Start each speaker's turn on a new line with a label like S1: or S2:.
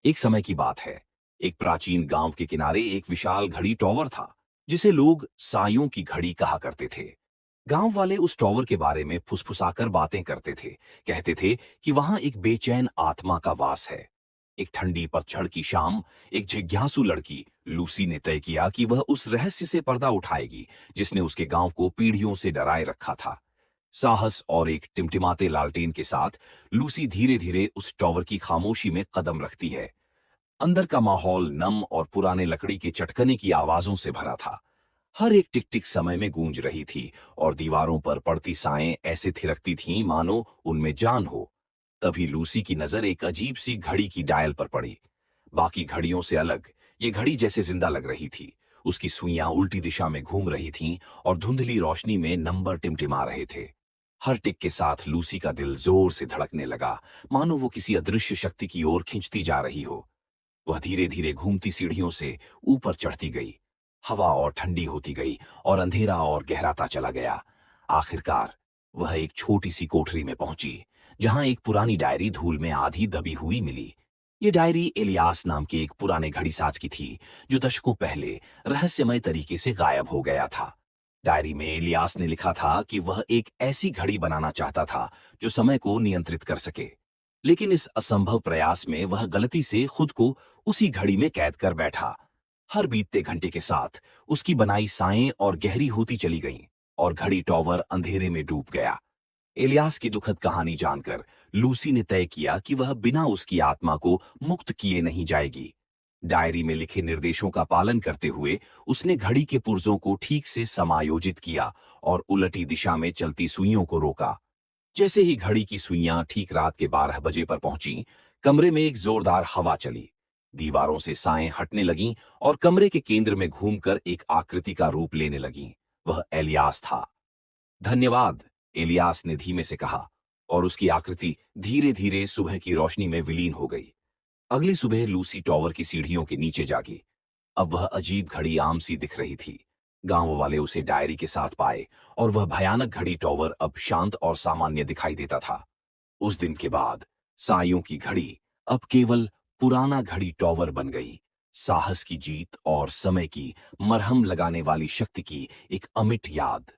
S1: एक समय की बात है। एक प्राचीन गांव के किनारे एक विशाल घड़ी टॉवर था, जिसे लोग सायों की घड़ी कहा करते थे। गांव वाले उस टॉवर के बारे में फुसफुसाकर बातें करते थे। कहते थे कि वहां एक बेचैन आत्मा का वास है। एक ठंडी पतझड़ की शाम, एक जिज्ञासु लड़की लूसी ने तय किया कि वह उस रहस्य से पर्दा उठाएगी जिसने उसके गांव को पीढ़ियों से डराए रखा था। साहस और एक टिमटिमाते लालटेन के साथ लूसी धीरे धीरे उस टॉवर की खामोशी में कदम रखती है। अंदर का माहौल नम और पुराने लकड़ी के चटकने की आवाजों से भरा था। हर एक टिक टिक समय में गूंज रही थी और दीवारों पर पड़ती साएं ऐसे थिरकती थीं मानो उनमें जान हो। तभी लूसी की नजर एक अजीब सी घड़ी की डायल पर पड़ी। बाकी घड़ियों से अलग ये घड़ी जैसे जिंदा लग रही थी। उसकी सुइयां उल्टी दिशा में घूम रही थीं और धुंधली रोशनी में नंबर टिमटिमा रहे थे। हर टिक के साथ लूसी का दिल जोर से धड़कने लगा, मानो वो किसी अदृश्य शक्ति की ओर खिंचती जा रही हो। वह धीरे धीरे घूमती सीढ़ियों से ऊपर चढ़ती गई। हवा और ठंडी होती गई और अंधेरा और गहराता चला गया। आखिरकार वह एक छोटी सी कोठरी में पहुंची, जहां एक पुरानी डायरी धूल में आधी दबी हुई मिली। ये डायरी एलियास नाम के एक पुराने घड़ीसाज की थी, जो दशकों पहले रहस्यमय तरीके से गायब हो गया था। डायरी में एलियास ने लिखा था कि वह एक ऐसी घड़ी बनाना चाहता था जो समय को नियंत्रित कर सके। लेकिन इस असंभव प्रयास में वह गलती से खुद को उसी घड़ी में कैद कर बैठा। हर बीतते घंटे के साथ उसकी बनाई साएं और गहरी होती चली गईं और घड़ी टॉवर अंधेरे में डूब गया। इलियास की दुखद कहानी जानकर लूसी ने तय किया कि वह बिना उसकी आत्मा को मुक्त किए नहीं जाएगी। डायरी में लिखे निर्देशों का पालन करते हुए उसने घड़ी के पुर्जों को ठीक से समायोजित किया और उलटी दिशा में चलती सुइयों को रोका। जैसे ही घड़ी की सुइयां ठीक रात के 12 बजे पर पहुंची, कमरे में एक जोरदार हवा चली। दीवारों से साएं हटने लगीं और कमरे के केंद्र में घूमकर एक आकृति का रूप लेने लगीं। वह एलियास था। धन्यवाद, एलियास ने धीमे से कहा, और उसकी आकृति धीरे धीरे सुबह की रोशनी में विलीन हो गई। अगली सुबह लूसी टॉवर की सीढ़ियों के नीचे जागी। अब वह अजीब घड़ी आम सी दिख रही थी। गांव वाले उसे डायरी के साथ पाए और वह भयानक घड़ी टॉवर अब शांत और सामान्य दिखाई देता था। उस दिन के बाद साइयों की घड़ी अब केवल पुराना घड़ी टॉवर बन गई। साहस की जीत और समय की मरहम लगाने वाली शक्ति की एक अमिट याद।